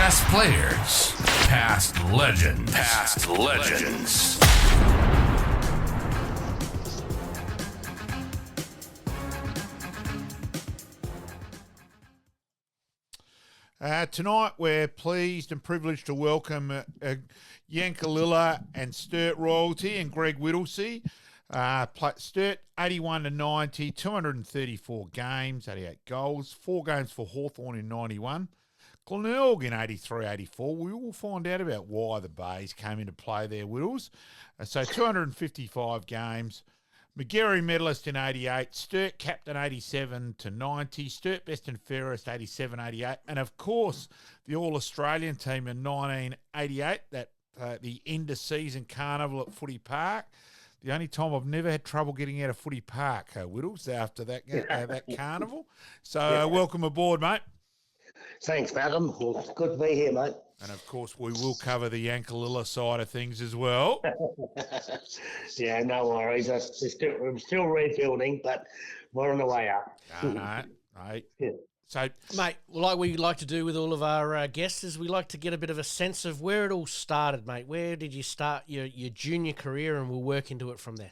Past players, past legends, past legends. Tonight we're pleased and privileged to welcome Yankalilla and Sturt royalty and Greg Whittlesea. Sturt 81 to 90, 234 games, 88 goals, 4 games for Hawthorn in 91. Glenelg in 83-84. We will find out about why the Bays came into play there, Whittles. So 255 games. McGarry medalist in 88, Sturt captain 87 to 90, Sturt best and fairest 87-88, and of course the All-Australian team in 1988, that the end of season carnival at Footy Park. The only time I've never had trouble getting out of Footy Park, Whittles, after that carnival. So welcome aboard, mate. Thanks, Malcolm. Well, good to be here, mate. And, of course, we will cover the Yankalilla side of things as well. Yeah, no worries. I'm still rebuilding, but we're on the way up. No, mate. Yeah. So, mate, like we like to do with all of our guests is we like to get a bit of a sense of where it all started, mate. Where did you start your junior career, and we'll work into it from there.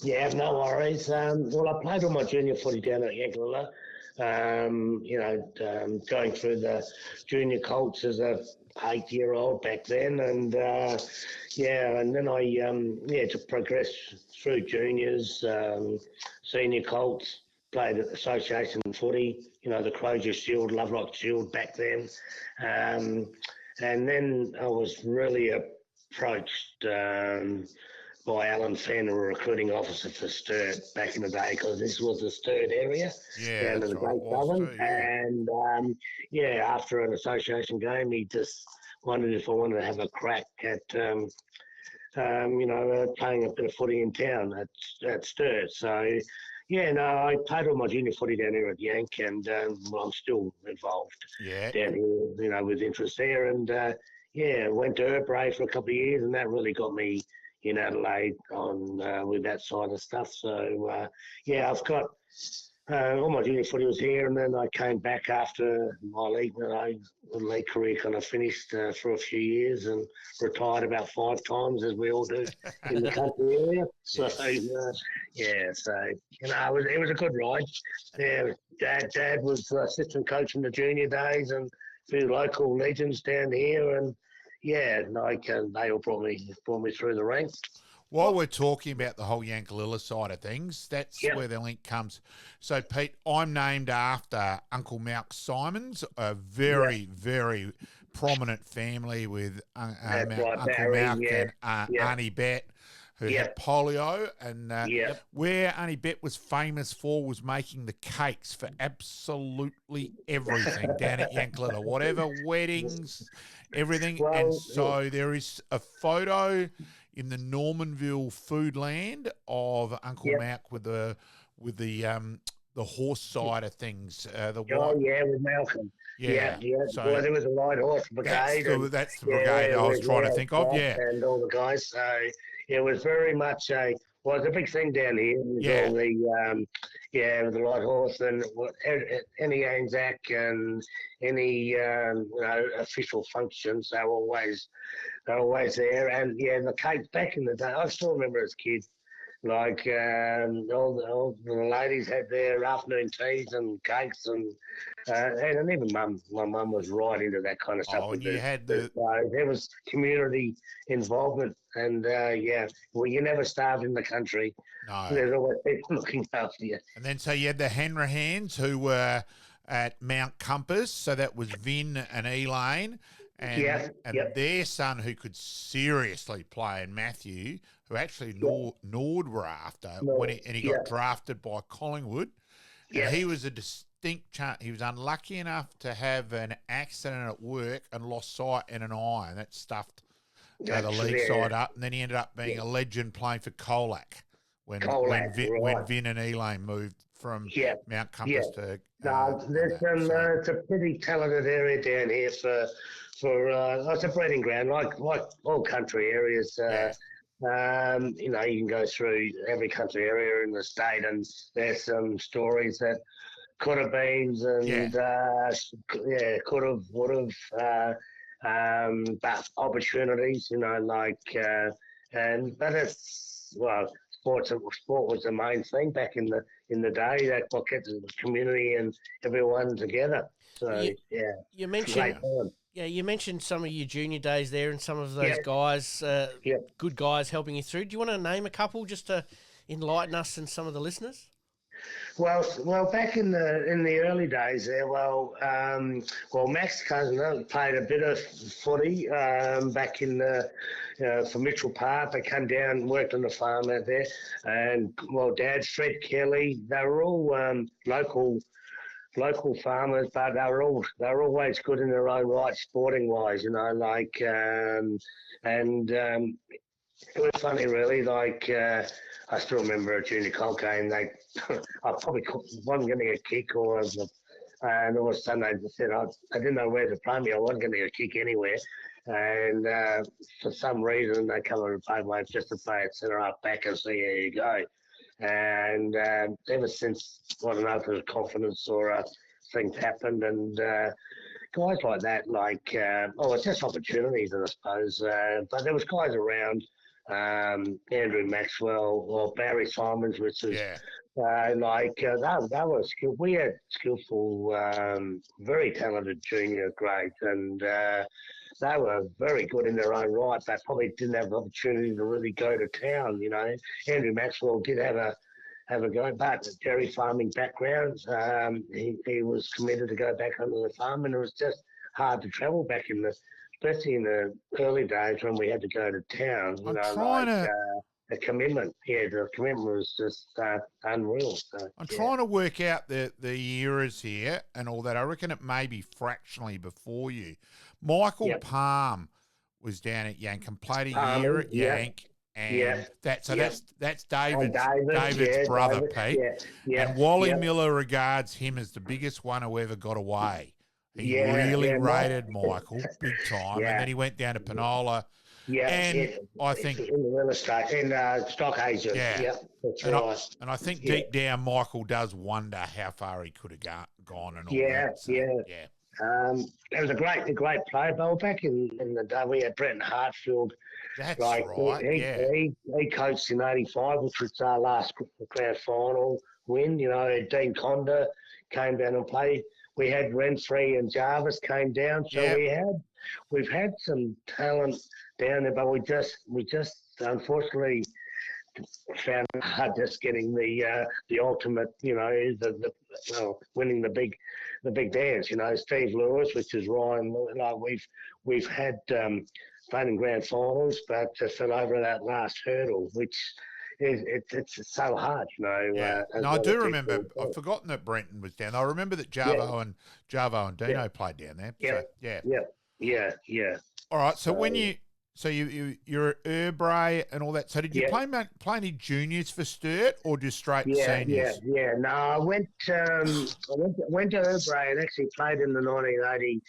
Yeah, no worries. Well, I played all my junior footy down at Yankalilla. Going through the junior colts as a 8-year-old back then, and and then I to progress through juniors, senior colts, played at association footy, the Crozier Shield, Lovelock Shield back then, and then I was really approached by Alan Fenn, a recruiting officer for Sturt back in the day, because this was the Sturt area down in the Great Southern. And after an association game, he just wondered if I wanted to have a crack at playing a bit of footy in town at Sturt. So I played all my junior footy down here at Yank, and I'm still involved down here, with interest there. And went to Earp for a couple of years, and that really got me in Adelaide on with that side of stuff. So I've got all my junior footy was here, and then I came back after my league career kind of finished for a few years, and retired about 5 times, as we all do in the country area. So it was a good ride. Yeah, Dad was assistant coach in the junior days, and a few local legends down here, and they all brought me through the ranks. While we're talking about the whole Yankalilla side of things, that's where the link comes. So, Pete, I'm named after Uncle Malk Simons, a very, very prominent family with Uncle Malk and Auntie Bet, who had polio. And where Auntie Bet was famous for was making the cakes for absolutely everything down at Yankalilla, whatever weddings, everything. So there is a photo in the Normanville Foodland of Uncle Malk with the horse side of things. With Malcolm. Yeah. So there was a light horse brigade. That's the brigade I was trying to think of. Yeah, and all the guys. So it was very much a big thing down here. All the with the light horse and any Anzac and any official functions. They were always there. And the cakes back in the day, I still remember as a kid. Like all the ladies had their afternoon teas and cakes, and even my mum was right into that kind of stuff. Oh, and you had there was community involvement, and you never starved in the country. No, there's always people looking after you. And then so you had the Hanrahans who were at Mount Compass, so that was Vin and Elaine. And their son, who could seriously play, and Matthew, who actually Nord were after, he got drafted by Collingwood. And he was a distinct chance. He was unlucky enough to have an accident at work and lost sight in an eye, and that stuffed the league side up. And then he ended up being a legend playing for Colac when Vin and Elaine moved from Mount Compass to... it's a pretty talented area down here for it's a breeding ground, like all country areas. You can go through every country area in the state, and there's some stories that could have beens and could have, would have. but opportunities, but it's sport was the main thing back in the day. That's what kept the community and everyone together. So You great mentioned time. you mentioned some of your junior days there and some of those Yep. guys, Yep. good guys helping you through. Do you want to name a couple just to enlighten us and some of the listeners? Well, back in the early days there, Max Cousin played a bit of footy back in for Mitchell Park. They come down and worked on the farm out there, and Dad, Fred Kelly, they were all local farmers, but they're always good in their own right, sporting wise, it was funny, really. I still remember a junior colt game. I probably wasn't getting a kick, and all of a sudden they said I didn't know where to play me. I wasn't getting a kick anywhere, and for some reason they come and play my just to play it centre up back and see how you go. And ever since, I don't know if it was confidence or things happened, and guys like that, it's just opportunities, I suppose. But there was guys around. Andrew Maxwell or Barry Simons, which is they were skilled. We had skillful, very talented junior grades, and they were very good in their own right, but probably didn't have the opportunity to really go to town. Andrew Maxwell did have a go, but dairy farming background, he was committed to go back onto the farm, and it was just hard to travel back especially in the early days when we had to go to town. The commitment. Yeah, the commitment was just unreal. So, I'm trying to work out the eras here and all that. I reckon it may be fractionally before you. Michael Palm was down at Yank and played a year at Yank. And that's David's brother, Pete. And Wally Miller regards him as the biggest one who ever got away. He really rated Michael big time, and then he went down to Penola. I think in the real estate in stock agent. That's right. I think deep down, Michael does wonder how far he could have gone and all that. So, it was a great player. But back in the day, we had Brenton Hartfield. That's right. He coached in '85, which was our last grand final win. Dean Conda came down and played. We had Renfrey and Jarvis came down, so we've had some talent down there, but we just unfortunately found it hard just getting the ultimate, winning the big dance. Steve Lewis, which is Ryan. We've had fun in grand finals, but just fell over that last hurdle, which. It's so hard, I do remember. I've forgotten that Brenton was down. I remember that Jarvo and Dino played down there. Yeah. All right. So when you're at Urbray and all that. So did you play any juniors for Sturt or just straight seniors? Yeah. No, I went to Urbray and actually played in the 1980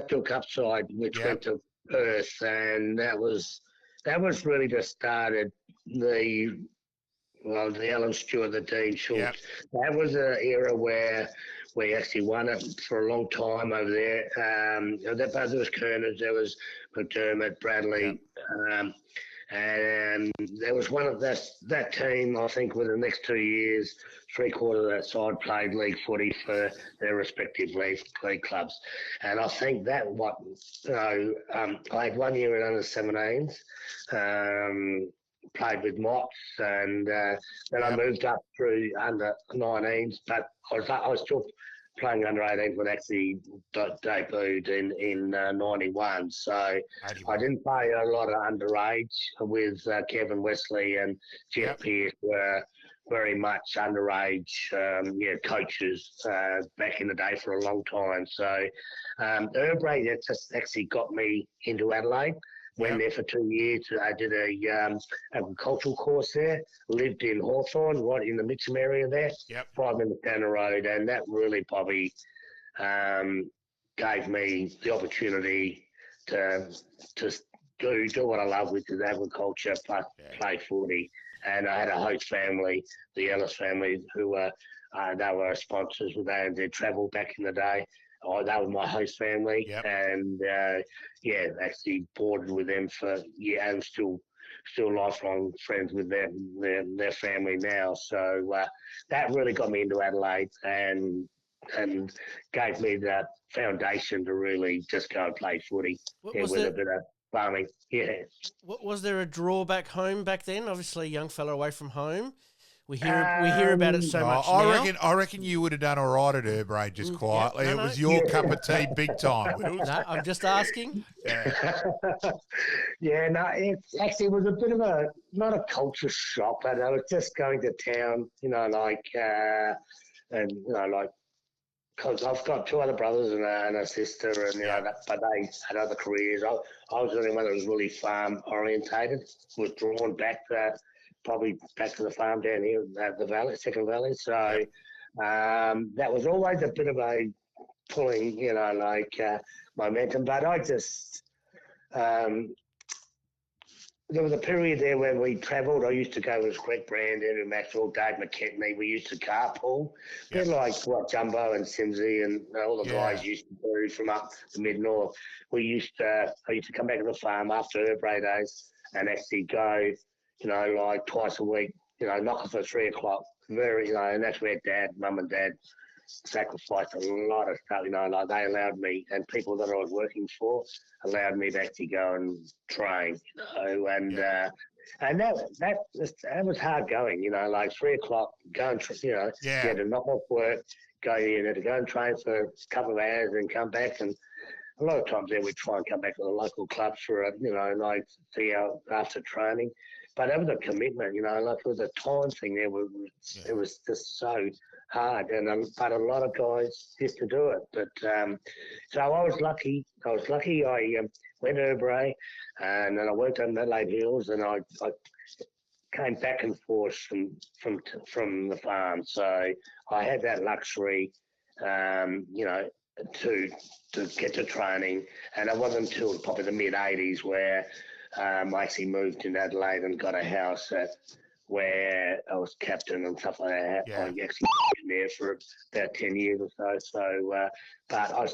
Tour Cup side, which went to Perth, and that was really just started the Alan Stewart, the Dean Schultz. That was an era where we actually won it for a long time over there. There was Kerners, there was McDermott, Bradley, and there was one of that team, I think, with the next 2 years, 3/4 of that side played league footy for their respective league clubs. And I think that I had 1 year in under 17s, played with Mott's, and then I moved up through under 19s, but I was still playing under 18s when actually debuted in 91. So 81. I didn't play a lot of underage with Kevin Wesley and Jeff Pearce were very much underage coaches back in the day for a long time. So Urbray, that just actually got me into Adelaide. Went there for 2 years. I did a agricultural course there. Lived in Hawthorn, right in the Mitcham area there. 5 minutes down the road, and that really probably gave me the opportunity to do what I love, which is agriculture plus play footy. And I had a host family, the Ellis family, who were they were sponsors. They did travel back in the day. that was my host family, Yep. and actually boarded with them for and still lifelong friends with their family now. So that really got me into Adelaide and gave me the foundation to really just go and play footy Was with there a bit of farming. Yeah. was there a draw back home back then? Obviously, a young fella away from home. We hear about it so much I now. I reckon you would have done all right at Herb just quietly. no, It no. was your cup of tea, big time. No, I'm just asking. Yeah. Yeah, no, it was a bit of a, not a culture shock, but I was just going to town, because I've got two other brothers and a sister, and, but they had other careers. I was the only one that was really farm orientated, was drawn probably back to the farm down here at the valley, Second Valley. So that was always a bit of a pulling, momentum, but I just, there was a period there when we travelled. I used to go with Greg Brandon and Maxwell, Dave McKechnie. We used to carpool. Yep. They're like what Jumbo and Simsy and all the guys Yeah. used to do from up the mid north. I used to come back to the farm after her Bray days and actually go, like twice a week. Knock off at 3 o'clock. And that's where Mum and Dad sacrificed a lot of stuff, like they allowed me, and people that I was working for allowed me to actually go and train, and that was hard going, like 3 o'clock, go and, you had to knock off work, go in, to go and train for a couple of hours and come back, and a lot of times then we'd try and come back to the local clubs for like 3 hours after training. But that was a commitment, like it was a time thing there. It was just so hard, but a lot of guys used to do it. But so I was lucky. I went to Bray, and then I worked on Adelaide Hills, and I came back and forth from the farm. So I had that luxury, to get to training, and it wasn't until probably the mid '80s where I actually moved in Adelaide and got a house where I was captain and stuff like that. Yeah. I actually been there for about 10 years or so. So, but I was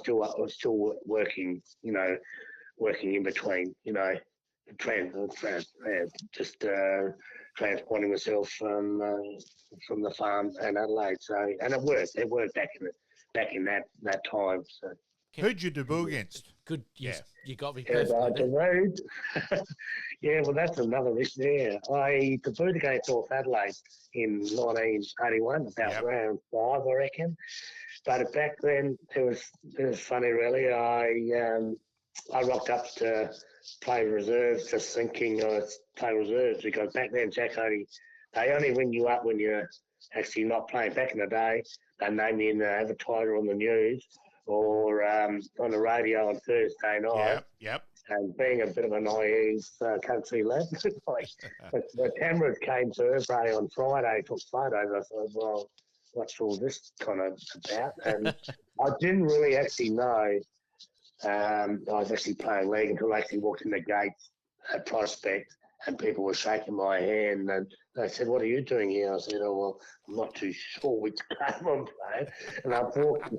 still working, working in between, transporting myself from the farm and Adelaide. So, and it worked. It worked back in that time. So. Who'd you debut against? Good. Yeah. You got me Yeah, perfectly. the road. Yeah, well, that's another issue there. I debuted against North Adelaide in 1981, about round 5, I reckon. But back then, it was funny, really. I rocked up to play reserves, just thinking I was play reserves, because back then, they only ring you up when you're actually not playing. Back in the day, they name you in the advertiser on the news, or on the radio on Thursday night. Yep. And being a bit of a naive country lad, the cameras came to Hervey on Friday, took photos. I thought, well, what's all this kind of about? And I didn't really actually know I was actually playing league until I actually walked in the gate at Prospect, and people were shaking my hand, and they said, "What are you doing here?" I said, "Oh, well, I'm not too sure which game I'm playing." And I walked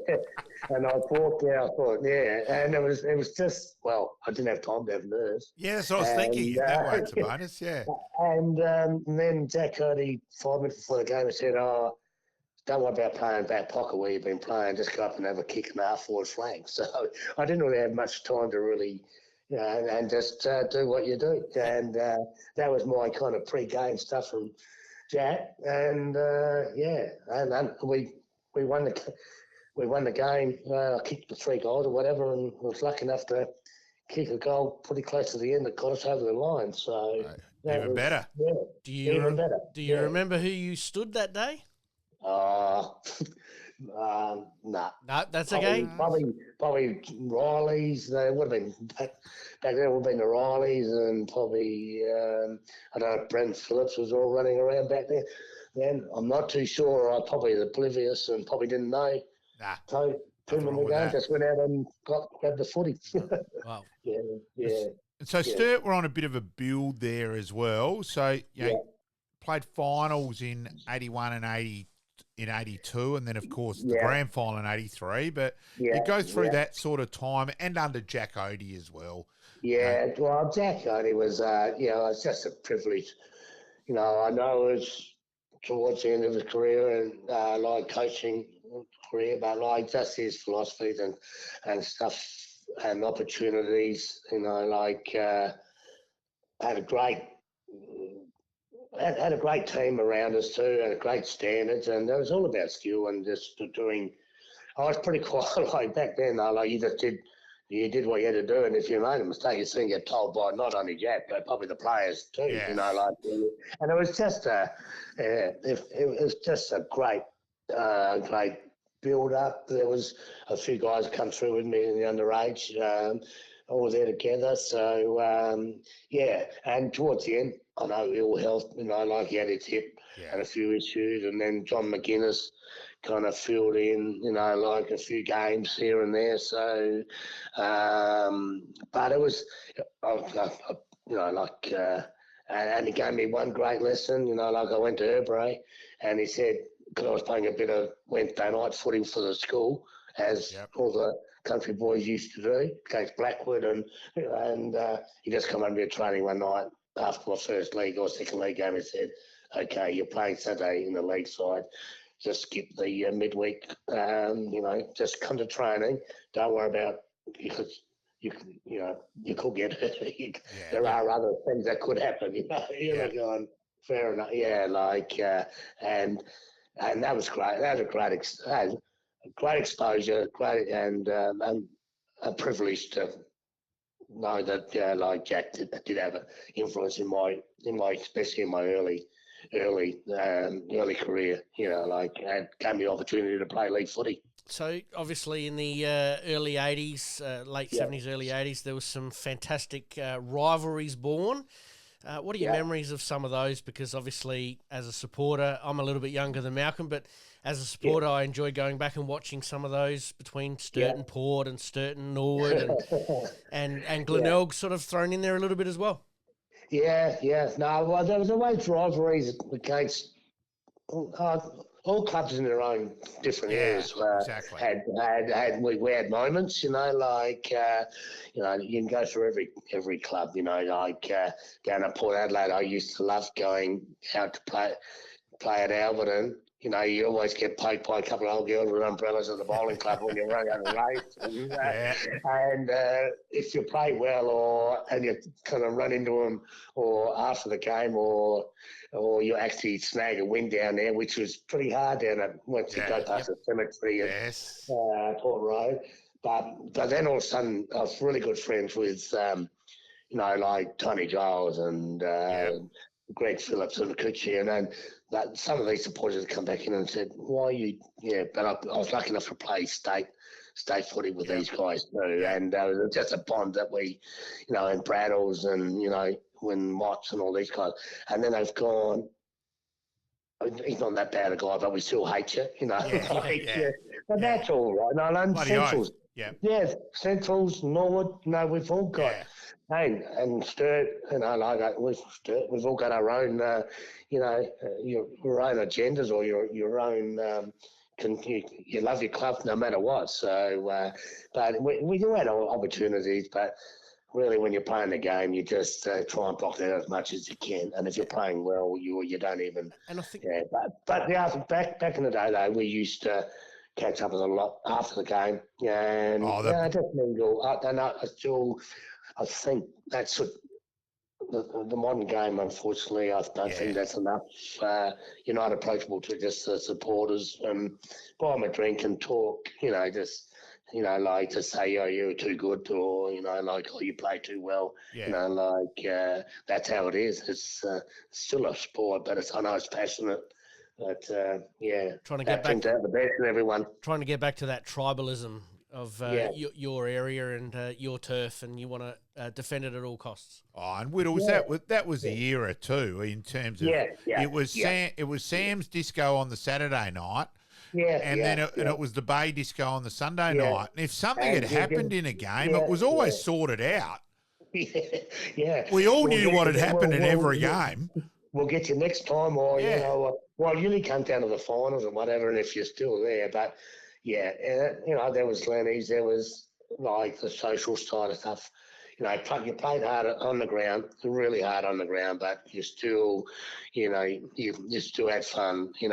there, I thought, and it was just, well, I didn't have time to have nerves. Yeah, that's what I was thinking. That way it's a bonus, yeah. And then Jack Cody, 5 minutes before the game, said, "Oh, don't worry about playing back pocket where you've been playing. Just go up and have a kick in the half forward flank." So I didn't really have much time to really, and just do what you do. And that was my kind of pre-game stuff from Jack. And and we won the game. I kicked the 3 goals or whatever, and was lucky enough to kick a goal pretty close to the end that got us over the line. So Even better. Yeah, even better. Do you remember who you stood that day? Nah. No, that's okay. Probably Riley's. They would have been back then. Would have been the Rileys, and probably I don't know if Brent Phillips was all running around back there. Then I'm not too sure. I probably oblivious and probably didn't know. Nah. So 2 minutes ago, just went out and grabbed the footy. Wow. Yeah. So Sturt were on a bit of a build there as well. So played finals in 81 and in 82, and then, of course, the Yeah. grand final in 83. But you Yeah, go through yeah. that sort of time, and under Jack Odie as well. Yeah, well, Jack only was, it's just a privilege. I know it was towards the end of his career and like coaching career, but like just his philosophies and stuff and opportunities, had a great had a great team around us too, and great standards, and it was all about skill and just doing. I was pretty quiet like back then though, like you did what you had to do, and if you made a mistake, you soon get told by not only Jack but probably the players too. Yeah. And it was just it was just a great build up. There was a few guys come through with me in the underage, all there together. So and towards the end, I know ill health, like he had his hip and a few issues, and then John McGuinness kind of filled in, like a few games here and there. So, but it was, and he gave me one great lesson, like I went to Herbury and he said, because I was playing a bit of Wednesday night footy for the school, as all the country boys used to do, against Blackwood, and he just come under me training one night after my first league or second league game and said, okay, you're playing Saturday in the league side, just skip the midweek, just come to training. Don't worry about, because you could get hurt. There are other things that could happen. You're going, fair enough. Yeah, and that was great. That was a great exposure, great and a privilege to know that Jack did have an influence in my especially in my early career, and gave me the opportunity to play league footy. So obviously in the early 80s, late 70s, early 80s, there was some fantastic rivalries born. What are your memories of some of those? Because obviously as a supporter, I'm a little bit younger than Malcolm, but as a supporter, I enjoy going back and watching some of those between Sturton Port and Sturton Norwood and Glenelg sort of thrown in there a little bit as well. Yeah. No, well, there was always rivalries against all clubs in their own different areas. Exactly. We had moments, you can go through every club, down at Port Adelaide. I used to love going out to play at Alberton. You always get poked by a couple of old girls with umbrellas at the bowling club when you're running out of race. And if you play well and you kind of run into them or after the game or you actually snag a win down there, which was pretty hard down at once you go past the cemetery at Port Road. But then all of a sudden I was really good friends with, like Tony Giles and Greg Phillips and Kuchi, and then some of these supporters had come back in and said, "Why you?" Yeah, but I was lucky enough to play state footy with these guys too, and it was just a bond that we, and Braddles and when Watts and all these guys, and then they've gone. He's not that bad a guy, but we still hate you, But that's all right. No, Centrals. Centrals, Norwood. We've all got. And Sturt, we've all got our own, your own agendas or your own. You love your club no matter what. So, but we do have opportunities, but really, when you're playing the game, you just try and block that as much as you can. And if you're playing well, you don't even. And I think. Back in the day though, we used to catch up with a lot after the game, and just mingle. I think that's the modern game, unfortunately. I don't think that's enough. You're not approachable to just the supporters and buy them a drink and talk, like to say, oh, you're too good, or, oh, you play too well. That's how it is. It's still a sport, but I know it's passionate. But, trying to get back to have the best in everyone. Trying to get back to that tribalism of your area and your turf, and you want to defend it at all costs. Oh, and Whittles, that was the era too, in terms of it was Sam's disco on the Saturday night, and it was the Bay disco on the Sunday night. And if something had happened in a game, it was always sorted out. We all knew what had happened in every game. We'll get you next time, or Well, you only come down to the finals and whatever, and if you're still there, but yeah, there was Lenny's, there was like the social side of stuff. You played hard on the ground, really hard on the ground, but you still, you still had fun, and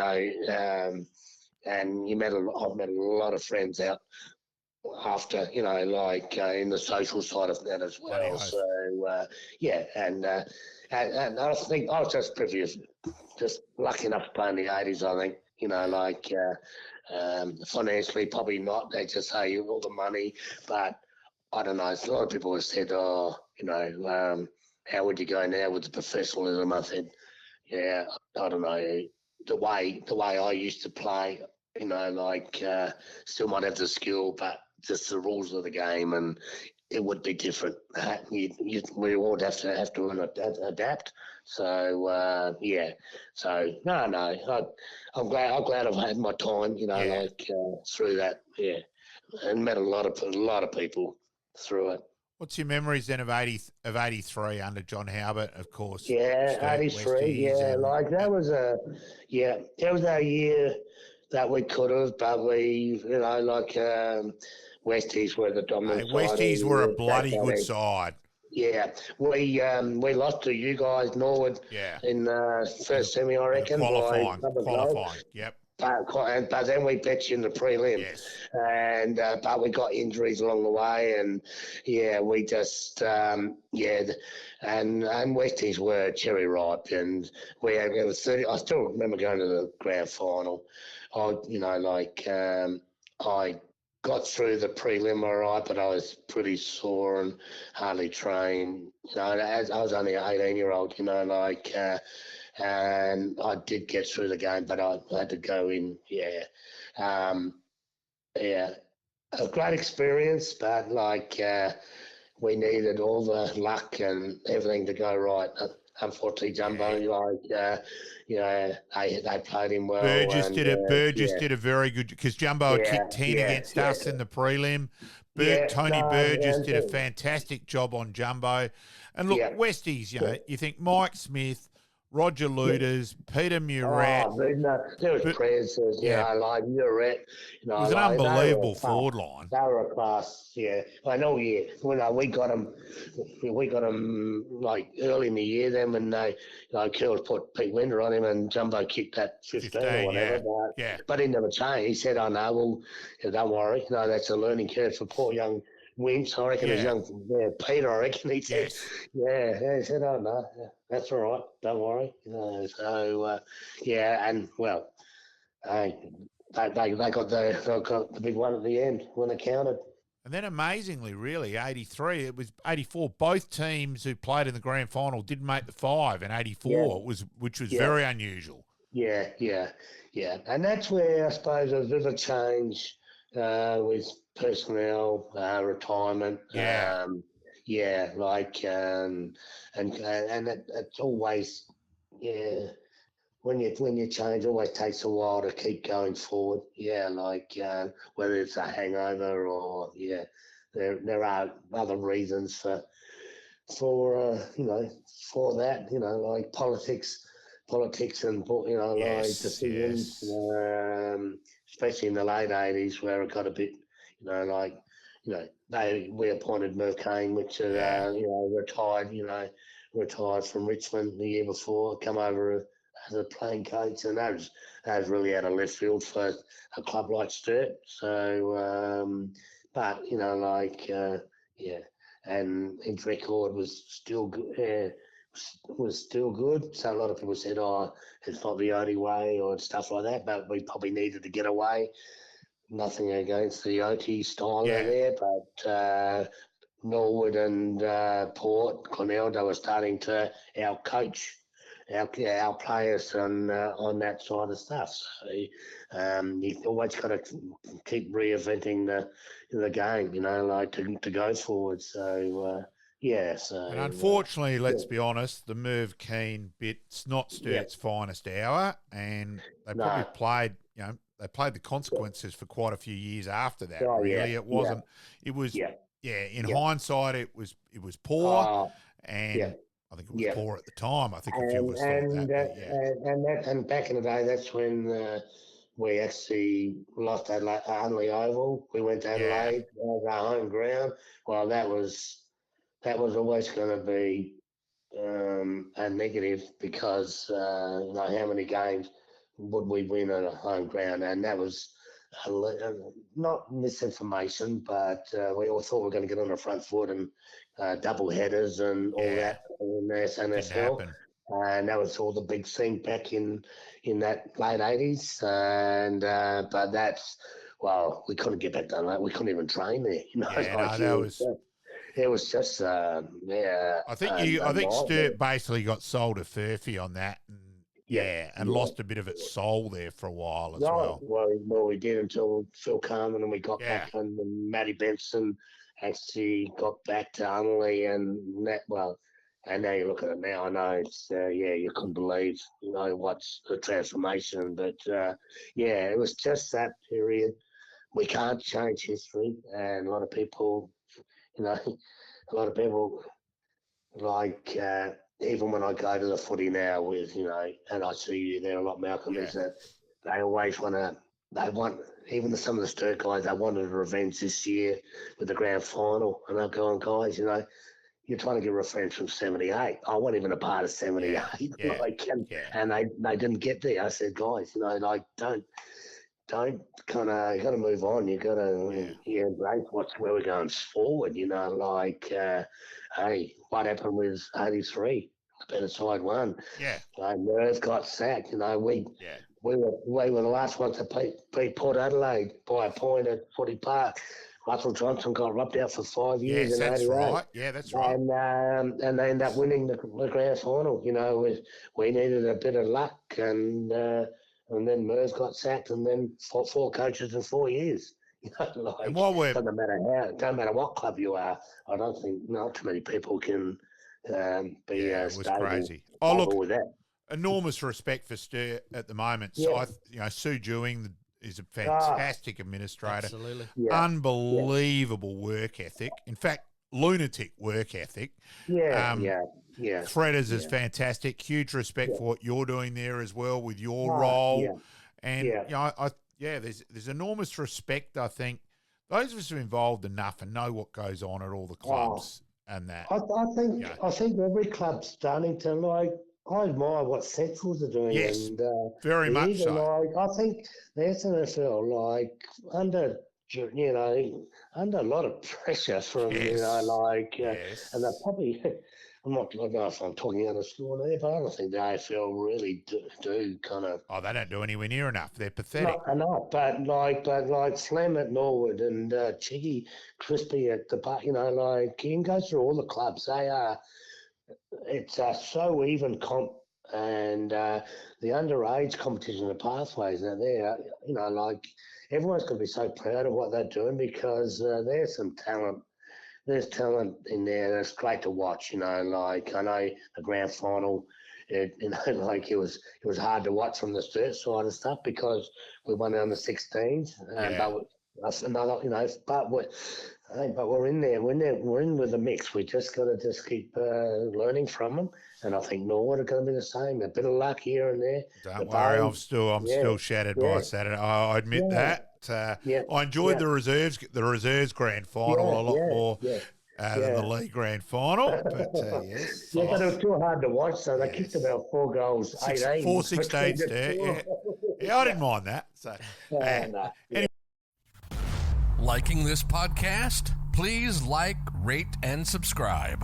I've met a lot of friends out after, in the social side of that as Bloody well. oath. So, yeah, and I think I was just privileged, just lucky enough to play in the 80s, I think. Financially, probably not. They just say all the money, but I don't know. A lot of people have said, how would you go now with the professionalism? I said, yeah, I don't know. The way I used to play, still might have the skill, but just the rules of the game, and it would be different. We would have to adapt. So yeah. So no. I'm glad I've had my time. Yeah. Through that. Yeah, and met a lot of people through it. What's your memories then of 83 under John Halbert, of course, Yeah, Sturt 83. Westies Yeah, and like that was a year that we could have, but Westies were the dominant side all Westies were a year back bloody good then. side. Yeah, we lost to you guys, Norwood, Yeah. in the first semi, I In the reckon, by a couple of goals. qualifying. Yep. But then we bet you in the prelim, Yes. and but we got injuries along the way, and yeah, we just and Westies were cherry ripe, and it was 30. I still remember going to the grand final. I got through the prelim all right, but I was pretty sore and hardly trained. As I was only an 18-year-old, and I did get through the game, but I had to go in. Yeah, um, yeah, a great experience, but we needed all the luck and everything to go right. Unfortunately, Jumbo, they played him well, Burgess and did it. Burgess did a very good because Jumbo had yeah, kicked 10 yeah, against yeah, us in the prelim. yeah, Tony no, Burgess and did a fantastic job on Jumbo. And look, yeah, Westies, yeah. you think Mike Smith, Roger Yeah. Luders, Peter Murat. Oh, no, there was But Prez, yeah, like Muret, it was an they were unbelievable a class. forward line. They were a class, yeah. I know, yeah. We got them, like early in the year. Then when Curls put Pete Winder on him and Jumbo kicked that 15 or 15, whatever, yeah. Yeah. but he never changed. He said, "Oh no, well, don't worry. No, that's a learning curve for poor young Winch. I reckon his Yeah. young Peter. I reckon he said, Yes. yeah. He said, oh no, that's all right. Don't worry. Yeah, and well, they they got the big one at the end when it counted. And then amazingly, really, 83, it was 84. Both teams who played in the grand final didn't make the five in Yeah, 84, which was yeah, very unusual. yeah, and that's where I suppose there's a bit of a change with personnel, retirement. Yeah. Yeah, and it's always yeah. When you change, it always takes a while to keep going forward. Yeah, whether it's a hangover or yeah, there are other reasons for that. Like politics and Yes. decisions. Yes. Especially in the late 80s where it got a bit, we appointed Merv Kane, which Yeah. retired from Richmond the year before, come over as a playing coach, and that was really out of left field for a club like Sturt. So, but yeah, and his record was still good. Was still good. So a lot of people said, "Oh, it's not the only way," or stuff like that. But we probably needed to get away. Nothing against the OT style over Yeah. there, but Norwood and Port, Cornell, they were starting to outcoach our players on that side of stuff. So you've always got to keep reinventing the game, to go forward. So yeah, And so unfortunately, yeah, let's be honest, the Merv Keen bit's not yeah, Sturt's finest hour, and they probably no, played, they played the consequences for quite a few years after that. oh yeah, Really, it yeah, wasn't. It was, yeah, yeah. In yeah, hindsight, it was poor, uh, yeah, and I think it was poor at the time. I think a few of us thought that. And back in the day, that's when we actually lost Adelaide, Arnley Oval. We went to Adelaide as our home ground. Well, that was always going to be a negative because how many games would we win at a home ground, and that was not misinformation, but we all thought we were going to get on the front foot and double headers and all that in the NSL. And that was all the big thing back in that late 80s. And but we couldn't get back done. We couldn't even train there. It was just I think Sturt basically got sold to Furphy on that. And lost a bit of its soul there for a while as well. Well, we did until Phil Carman and we got back, and Matty Benson actually got back to Unley and that. Well, and now you look at it now, I know it's you couldn't believe what's the transformation, but it was just that period. We can't change history, and a lot of people, like. Even when I go to the footy now with, and I see you there a lot, Malcolm, is that they always even some of the Sturt guys, they wanted a revenge this year with the grand final. And they're going, guys, you're trying to get revenge from 78. I wasn't even a part of 78. And they didn't get there. I said, guys, don't kind of, you got to move on. You got to embrace where we're going forward. Hey, what happened with 83? Better side won. Merv got sacked. We were the last ones to beat Port Adelaide by a point at Footy Park. Russell Johnson got rubbed out for 5 years. Yes, that's right. Yeah, that's right. And they ended up winning the grand final. We needed a bit of luck, and then Merv got sacked, and then four coaches in 4 years. And while doesn't matter what club you are. I don't think not too many people can be it was crazy. with that. Enormous respect for Sturt at the moment. So Sue Dewing is a fantastic administrator. Absolutely. Unbelievable work ethic. In fact, lunatic work ethic. Fredders is fantastic. Huge respect for what you're doing there as well with your role. And there's enormous respect. I think those of us who are involved enough and know what goes on at all the clubs and that. I think every club's starting to I admire what Centrals are doing. Yes, and very much so. I think the SNFL, under a lot of pressure from and they're probably. I don't know if I'm talking out of school there, but I don't think the AFL really do kind of. Oh, they don't do anywhere near enough. They're pathetic. Not enough, but like Slam at Norwood and Chiggy Crispy at the you can go through all the clubs. They are. It's so even comp, and the underage competition, the pathways are there. Everyone's going to be so proud of what they're doing because there's some talent. There's talent in there that's great to watch. I know the grand final. It was hard to watch from the Sturt side and stuff because we won on the 16s. But that's another, but we're in there. We're in with the mix. We just got to keep learning from them. And I think Norwood are going to be the same. A bit of luck here and there. Don't worry, I'm still shattered by Saturday. I admit that. I enjoyed the reserves grand final a lot more than the league grand final. But yes, but it was too hard to watch. So they kicked about 4 goals, 18. 4-16. Yeah, I didn't mind that. So anyway. Liking this podcast? Please like, rate, and subscribe.